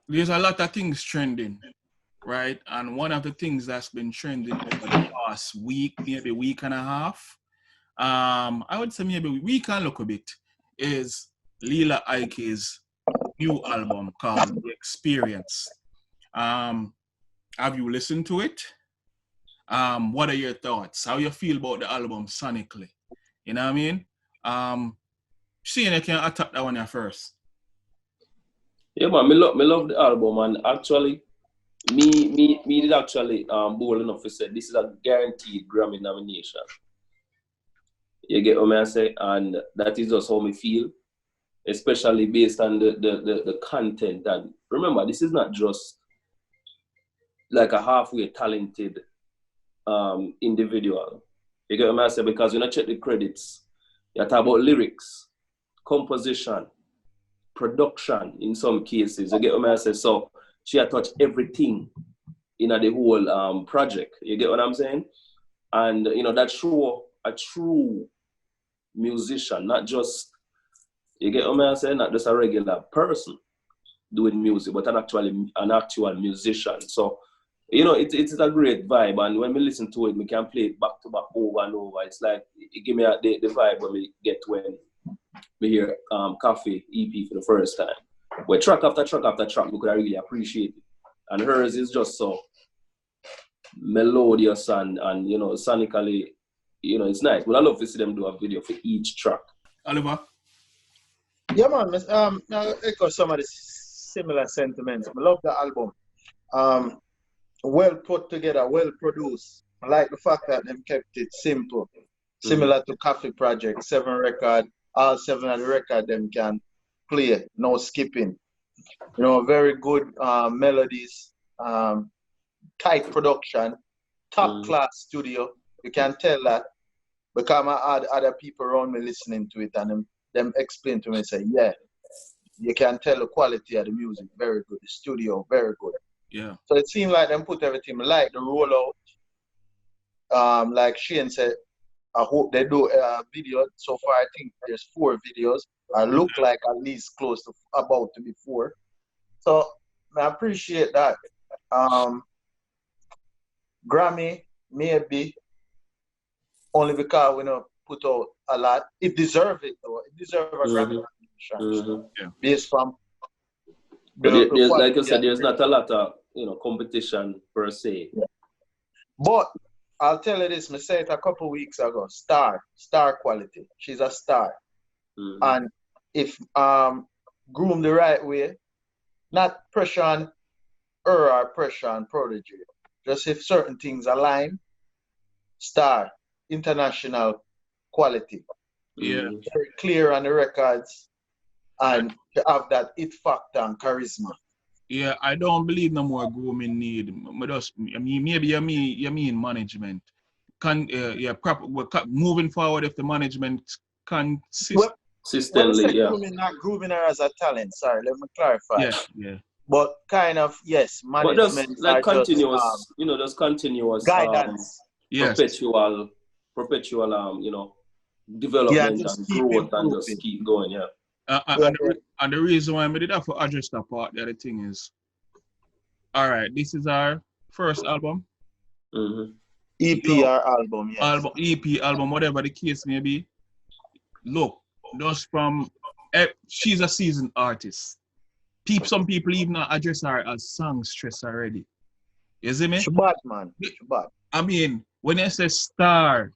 There's a lot of things trending, right? And one of the things that's been trending over the past week, maybe week and a half, I would say maybe we can look a bit, is Lila Ike's new album called The Experience. Um, have you listened to it? What are your thoughts? How you feel about the album sonically? You know what I mean? Seeing I can attack that one first. Yeah, man, me love the album, and actually, me did actually bold enough to say this is a guaranteed Grammy nomination. You get what I say, and that is just how me feel, especially based on the content. And remember, this is not just like a halfway talented individual. You get what I say, because when I check the credits, you talk about lyrics, composition, production in some cases. You get what I say? So she had touched everything in the whole project. You get what I'm saying? And that show a true musician, not just, you get what I'm saying, not just a regular person doing music, but an actual musician. So it's a great vibe, and when we listen to it, we can play it back to back over and over. It's like it give me the vibe when we get when we hear Coffee EP for the first time. Where track after track after track, we could really appreciate it. And hers is just so melodious and sonically, it's nice. But I love to see them do a video for each track. Oliver? Yeah, man. I echo some of the similar sentiments. I love the album. Well put together, well produced. I like the fact that they've kept it simple. Similar to Coffee Project, 7 record, all 7 of the record them can play, no skipping. Very good melodies, tight production, top class studio. You can tell that because I had other people around me listening to it, and them explain to me and say, yeah, you can tell the quality of the music, very good. The studio, very good. Yeah. So it seemed like them put everything, like the rollout. Like Shane said, I hope they do a video. So far, I think there's 4 videos. I look like at least close to about to be 4. So I appreciate that. Grammy, maybe, only because we don't put out a lot. It deserves it, though. It deserves a Grammy nomination. Yeah. Based from But there's, like you said, there's not a lot of competition per se. Yeah. But I'll tell you this, I said it a couple weeks ago. Star quality. She's a star. And if groomed the right way, not pressure on her or pressure on Prodigy. Just if certain things align, star, international quality. Yeah. Very clear on the records, and to have that it factor and charisma. Yeah, I don't believe no more grooming need. Maybe you mean management. Moving forward, if the management consistently, not grooming her as a talent. Sorry, let me clarify. Yeah. But kind of, yes, management. But just like continuous, just continuous guidance. Perpetual, development and growth, and just keep going. Yeah. And the reason why I did that for address that part, the other thing is, all right, this is our first album. EP or album, yes. EP, album, whatever the case may be. Look, just from, she's a seasoned artist. Some people even address her as songstress already. You see me? She bad, man. She bad. I mean, when I say star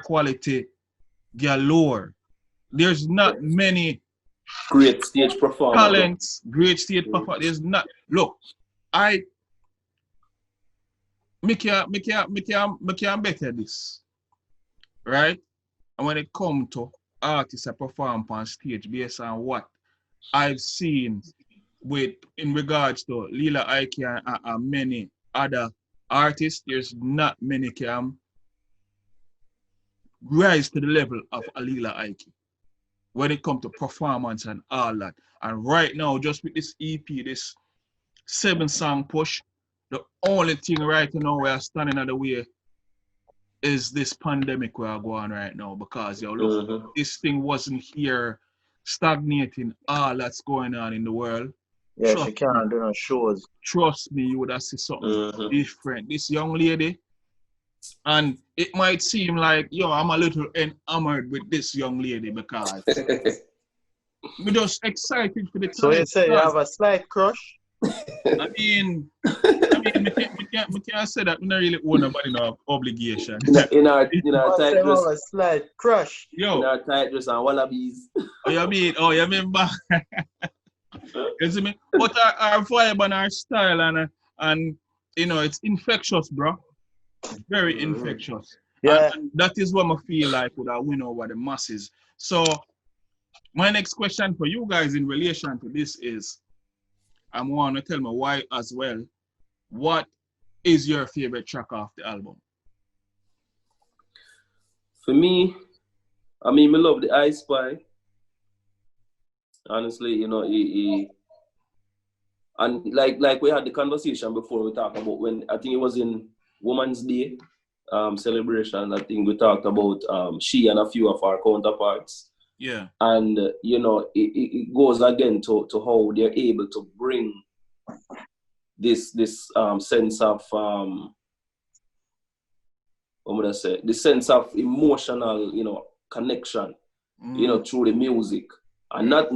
quality galore, there's not many great stage performers. Talents, great stage performers. There's not. Look, I can better this, right? And when it comes to artists that perform on stage based on what I've seen in regards to Lila Ike and many other artists, there's not many can rise to the level of a Lila Ike when it comes to performance and all that. And right now, just with this EP, this 7-song push, the only thing right now we are standing in the way is this pandemic we are going right now, because look, this thing wasn't here stagnating all that's going on in the world. Yeah, she can't do no shows. Trust me, you would have seen something different. This young lady, and it might seem like, yo, I'm a little enamored with this young lady because we're just excited for the time. So you say you have a slight crush? I mean, we can't say that we don't really owe nobody no obligation. In our tight dress. Have a slight crush. Yo. In our tight dress and wallabies. You mean back. You see me? But our vibe and our style and you know, it's infectious, bro. Very infectious. Yeah. And that is what I feel like would have win over the masses. So my next question for you guys in relation to this is, I want to tell me why as well. What is your favorite track off the album? For me, I mean, I love the I Spy. Honestly, you know, and like we had the conversation before, we talked about when I think it was in Women's Day celebration. I think we talked about she and a few of our counterparts. Yeah. And you know, it goes again to how they're able to bring this sense of what would I say? The sense of emotional, you know, connection, you know, through the music, and not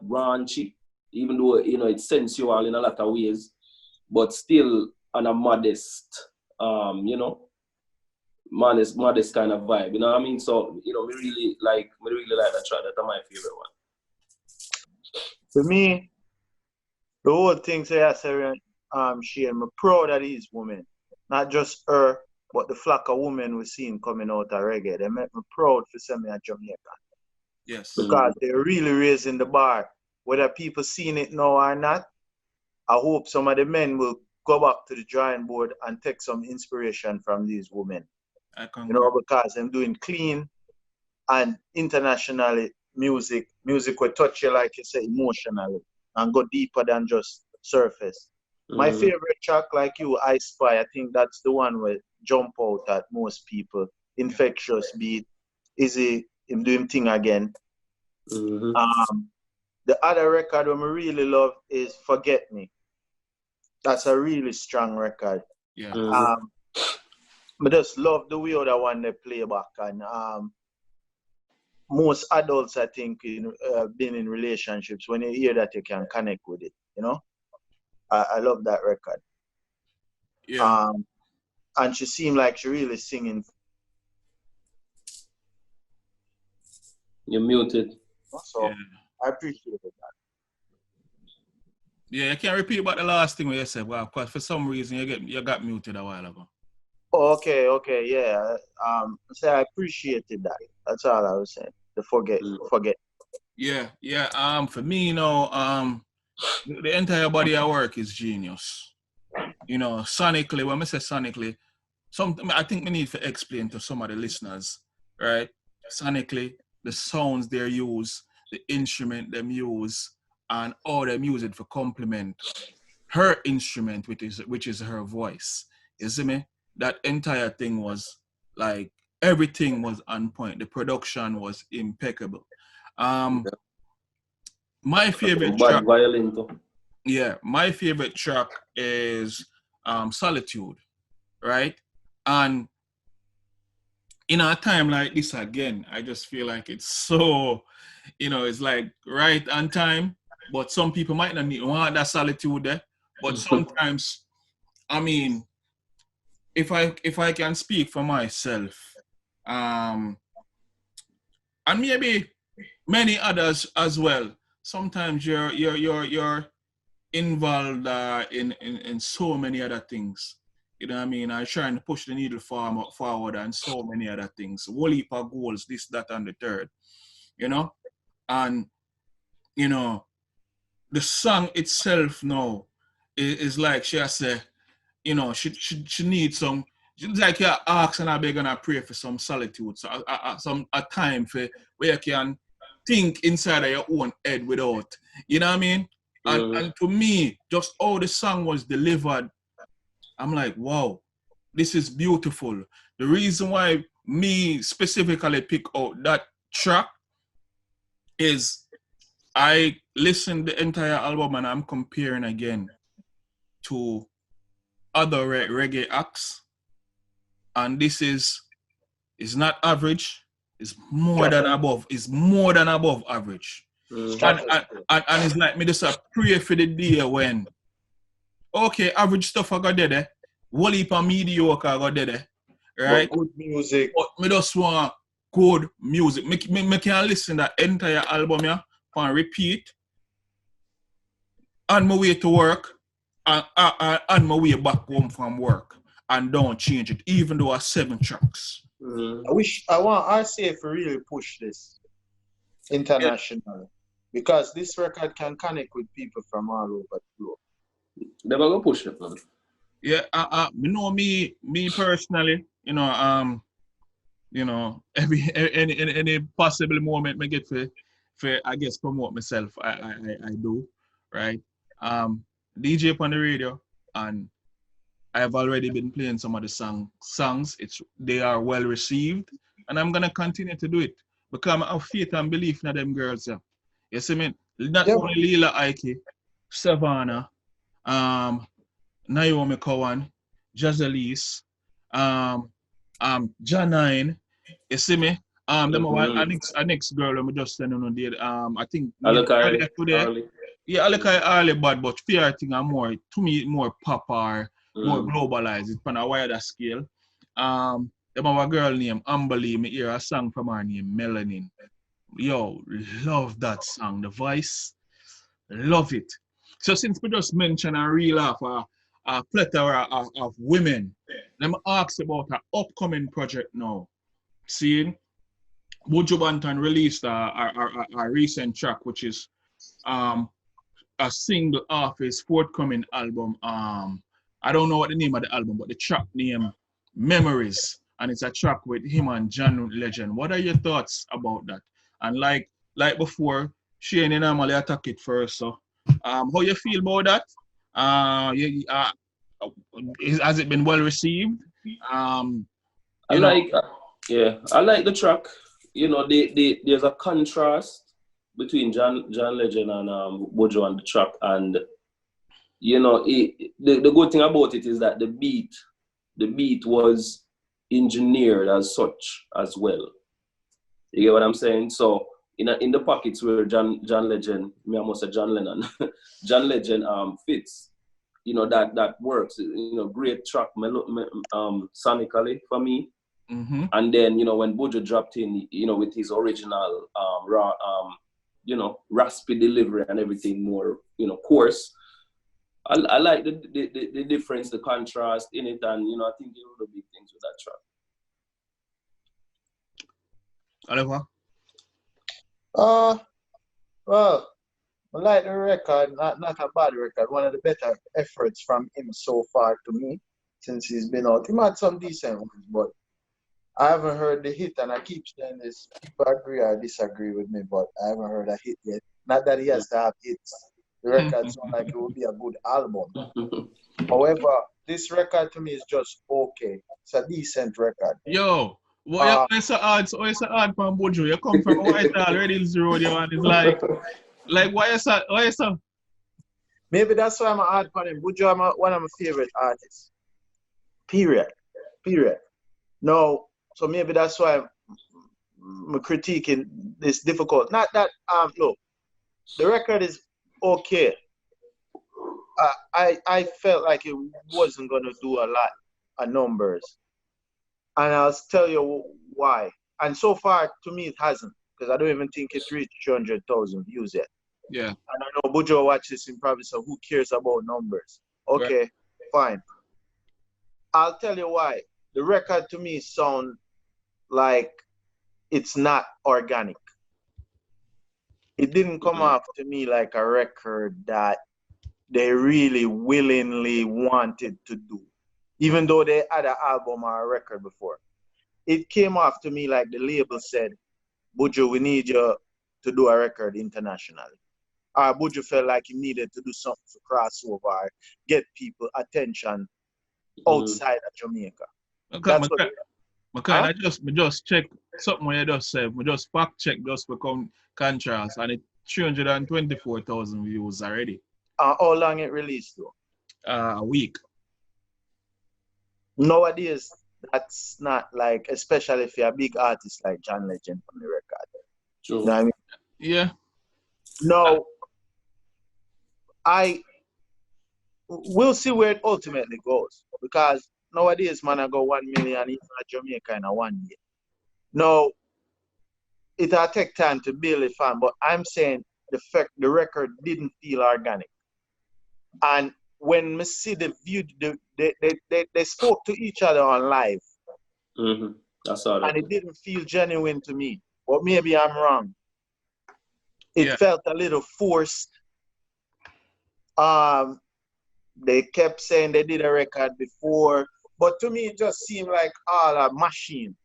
raunchy, even though, you know, it's sensual in a lot of ways, but still on a modest, you know, modest kind of vibe. You know what I mean? So, you know, we really like that track. That's my favorite one. For me, the whole thing say I say, she I'm proud of these women, not just her, but the flock of women we seen coming out of reggae. They make me proud for send me a Jamaican. Yes. Because they're really raising the bar. Whether people seeing it now or not, I hope some of the men will go back to the drawing board and take some inspiration from these women. You know, because I'm doing clean and internationally music will touch you, like you say, emotionally and go deeper than just surface. My favorite track, like you, I Spy, I think that's the one where jump out at most people. Infectious beat, easy, him doing thing again. The other record I really love is Forget Me. That's a really strong record. Yeah. I just love the way other one they play back, and most adults, I think, been in relationships, when you hear that, you can connect with it, you know. I love that record. Yeah. And she seemed like she really singing. You're muted. So yeah. I appreciate that. Yeah, you can't repeat about the last thing you said, well, because for some reason you got muted a while ago. Oh, okay, yeah. So I appreciated that. That's all I was saying. The forget. Yeah. For me, you know, the entire body of work is genius. You know, sonically, when I say sonically, I think we need to explain to some of the listeners, right? Sonically, the sounds they use, the instrument they use, and all they use it for complement her instrument, which is her voice. You see me? That entire thing was like, everything was on point. The production was impeccable. My favorite track. Yeah, my favorite track is Solitude, right? And in a time like this again, I just feel like it's so, you know, it's like right on time, but some people might not want that solitude there. But sometimes, I mean, if I can speak for myself, and maybe many others as well, sometimes you're involved in so many other things. You know what I mean? I'm trying to push the needle forward and so many other things. Whole heap of goals, this, that, and the third. You know? And, you know, the song itself now is like she has said, you know, she needs some, it's like you're asking and begging and pray for some solitude, so a time for where you can think inside of your own head without, you know what I mean? And to me, just how the song was delivered, I'm like, wow, this is beautiful. The reason why me specifically pick out that track is I listen the entire album and I'm comparing again to other reggae acts, and this is not average. It's more than above. It's more than above average. And it's like me just pray for the day when okay, average stuff I got there. Whole heap of mediocre I got there. Right? But good music. But me just want good music. Me can listen that entire album yeah, and repeat on my way to work and on my way back home from work, and don't change it, even though it's 7 tracks. I want RCA to really push this internationally, because this record can connect with people from all over the globe. Never go push it, man. Yeah, you know me personally, you know, any possible moment me get for I guess promote myself, I do, right? DJ on the radio, and I've already been playing some of the songs. They are well received, and I'm gonna continue to do it because I have faith and belief in them girls. Yeah. You see me? Not only Lila Ike, Savannah, Naomi Cowan, Jazalise, Janine. You see me? Them our next girl I'm just sending on there. I think earlier today. Yeah, I like early bad, but fear thing are more to me more pop or more globalized. It's on a wider scale. Them have a girl named Amberly. Me hear a song from her named Melanin. Yo, love that song. The voice, love it. So since we just mentioned a reel of a plethora of women, let me ask about her upcoming project now. Seeing Buju Banton released a recent track, which is a single off his forthcoming album. I don't know what the name of the album, but the track name Memories, and it's a track with him and John Legend. What are your thoughts about that? And like before, Shane normally attack it first. So, how you feel about that? Has it been well received? I like the track. You know, there's a contrast between John Legend and Buju on the track, and you know, the good thing about it is that the beat was engineered as such as well. You get what I'm saying? So in the pockets where John Legend, me almost said John Lennon, John Legend fits, you know, that works. You know, great track sonically for me. Mm-hmm. And then, you know, when Buju dropped in, you know, with his original raw you know, raspy delivery and everything more, you know, coarse. I like the difference, the contrast in it, and you know, I think one of the big things with that track. Oliver? Well, I like the record, not a bad record. One of the better efforts from him so far to me since he's been out. He had some decent ones, but I haven't heard the hit, and I keep saying this. People agree or disagree with me, but I haven't heard a hit yet. Not that he has to have hits. The record sounds like it would be a good album. However, this record to me is just okay. It's a decent record. Yo, what it's so hard from Buju? You come from Whitehall, Red Hills Road, and it's like why is that? Maybe that's why I'm a hard for him. Buju, I'm one of my favorite artists. Period. No. So maybe that's why I'm critiquing this difficult. Not that look, the record is okay. I felt like it wasn't gonna do a lot of numbers, and I'll tell you why. And so far, to me, it hasn't, because I don't even think it's reached 300,000 views yet. Yeah. And I know Buju watch this in probably, so who cares about numbers? Okay, right. Fine. I'll tell you why. The record to me sound like it's not organic. It didn't come off to me like a record that they really willingly wanted to do, even though they had an album or a record before. It came off to me like the label said, Buju, we need you to do a record internationally. Or Buju felt like he needed to do something for crossover, get people attention outside of Jamaica. Okay, I just check something when you just said. We just fact check just for contrast, and 324,000 views already. How long it released though? A week. Nowadays, that's not like, especially if you're a big artist like John Legend on the record. True. You know what I mean? Yeah. No, we'll see where it ultimately goes, because nowadays, man, I go 1 million even at Jamaica in a 1 year. No, it'll take time to build a fan, but I'm saying the record didn't feel organic. And when we see the view, they spoke to each other on live. Mm-hmm. I saw that. And it didn't feel genuine to me. But maybe I'm wrong. It felt a little forced. They kept saying they did a record before, but to me it just seemed like all a machine.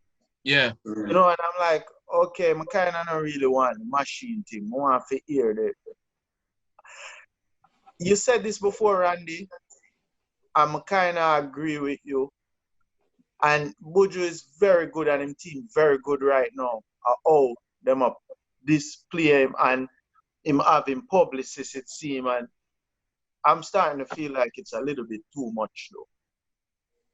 Yeah. You know, and I'm like, okay, I kind of don't really want the machine thing. I want to hear that. You said this before, Randy. I'm kind of agree with you. And Buju is very good and him team very good right now. Oh, them up display him and him having publicist, it seems, and I'm starting to feel like it's a little bit too much though.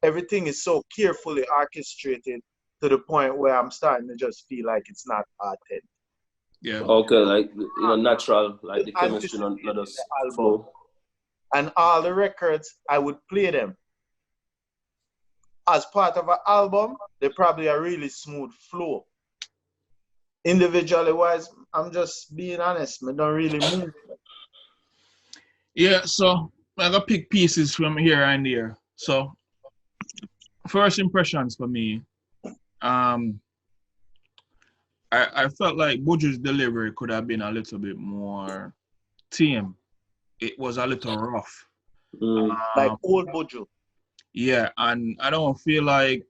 Everything is so carefully orchestrated to the point where I'm starting to just feel like it's not authentic. Yeah. Okay, like natural, like the chemistry on us album. And all the records, I would play them. As part of an album, they probably a really smooth flow. Individually wise, I'm just being honest, I don't really move. Yeah, so I gotta pick pieces from here and there. So first impressions for me, I felt like Buju's delivery could have been a little bit more tame. It was a little rough. Like old Buju. Yeah, and I don't feel like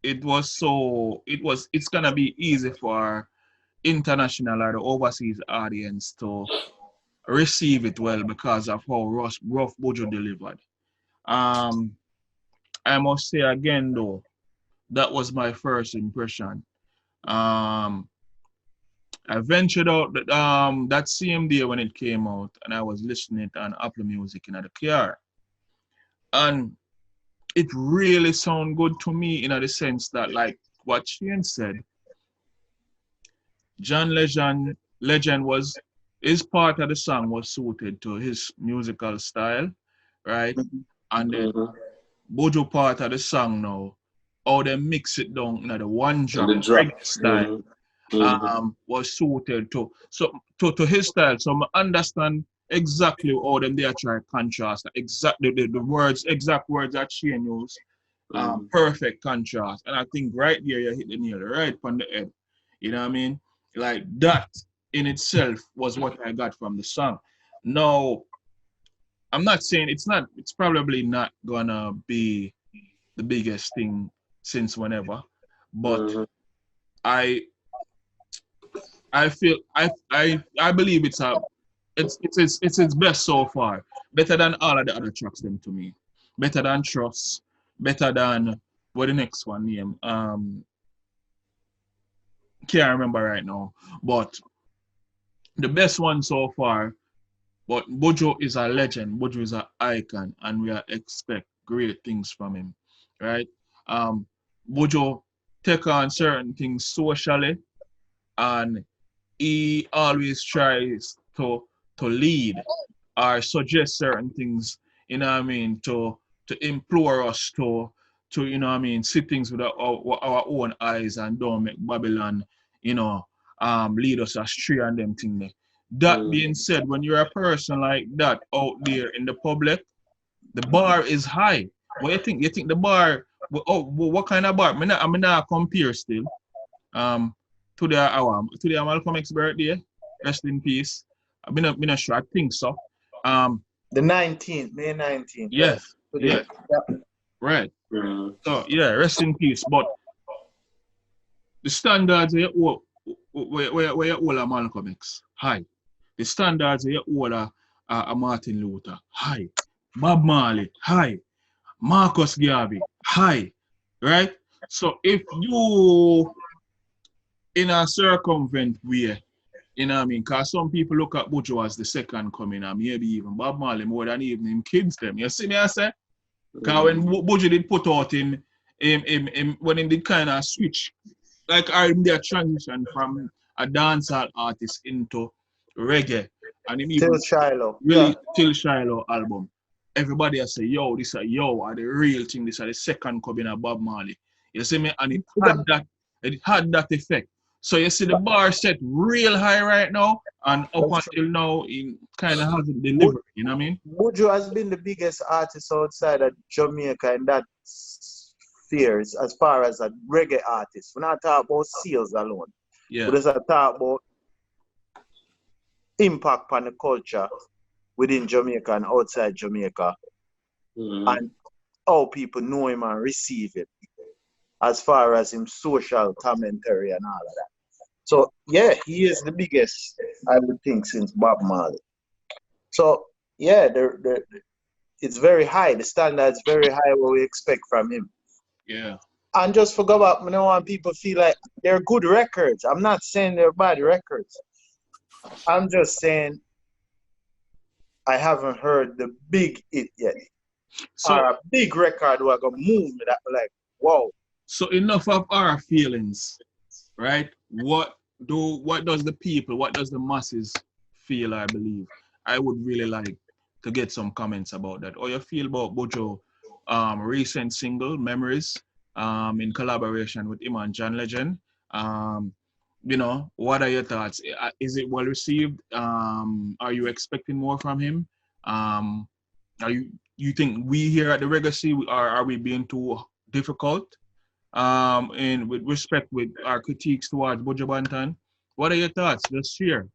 it's gonna be easy for international or the overseas audience to receive it well because of how rough Buju delivered. I must say again though, that was my first impression. I ventured out that same day when it came out, and I was listening to on Apple Music in the car, and it really sounded good to me in the sense that, like what Shane said, John Legend was his part of the song was suited to his musical style, right? And then Buju part of the song now, how they mix it down in the one drop style. Was suited to his style. So I understand exactly how them they are trying to contrast. Exactly the exact words that Shane used. Perfect contrast. And I think right there you hit the nail right on the head. You know what I mean? Like that in itself was what I got from the song. Now, I'm not saying it's probably not gonna be the biggest thing since whenever, but I feel I believe it's its best so far. Better than all of the other tracks them to me. Better than Trust. Better than what the next one name. Can't remember right now. But the best one so far. But Buju is a legend. Buju is an icon, and we expect great things from him, right? Buju take on certain things socially, and he always tries to lead or suggest certain things, you know what I mean, to implore us to you know what I mean, see things with our own eyes and don't make Babylon, lead us astray and them things there. That being said, when you're a person like that out there in the public, the bar is high. What you think? You think the bar? What kind of bar? I'm not compare still. Today Malcolm X's birthday. Rest in peace. I've been sure. I think so. The 19th, May 19th. Yes. Yeah. Right. So yeah, rest in peace. But the standards where you hold a Malcolm X high. The standards where you hold a Martin Luther high. Bob Marley high. Marcus Garvey high. Right. So if you in a circumvent way You know what I mean? Because some people look at Buju as the second coming, and maybe even Bob Marley more than even him kids them. You see me, I say? Because when Buju did put out when he did kind of switch, like I'm there transition from a dancehall artist into reggae, and him Till even Shiloh. Yeah. really Till Shiloh album. Everybody has say, yo, this are yo are the real thing, this are the second coming of Bob Marley. You see me? And it had that effect. So you see the bar set real high right now, and up That's true. until now it kind of hasn't delivered, you know what I mean? Buju has been the biggest artist outside of Jamaica in that spheres as far as a reggae artist. We're not talking about sales alone. Yeah. But just talk about impact on the culture within Jamaica and outside Jamaica and how people know him and receive it as far as him social commentary and all of that. So yeah, he is the biggest, I would think, since Bob Marley. So yeah, it's very high. The standard's very high what we expect from him. Yeah. And just forget about, you know, when people feel like they're good records. I'm not saying they're bad records. I'm just saying I haven't heard the big hit yet. So Or a big record who are gonna move me that like, wow. so enough of our feelings, right? What does the masses feel, I believe? I would really like to get some comments about that. Or you feel about Buju recent single, Memories, in collaboration with him and John Legend. You know, what are your thoughts? Is it well received? Are you expecting more from him? Are you think we here at the Legacy are we being too difficult? And with respect with our critiques towards Buju Banton, what are your thoughts? Let's share.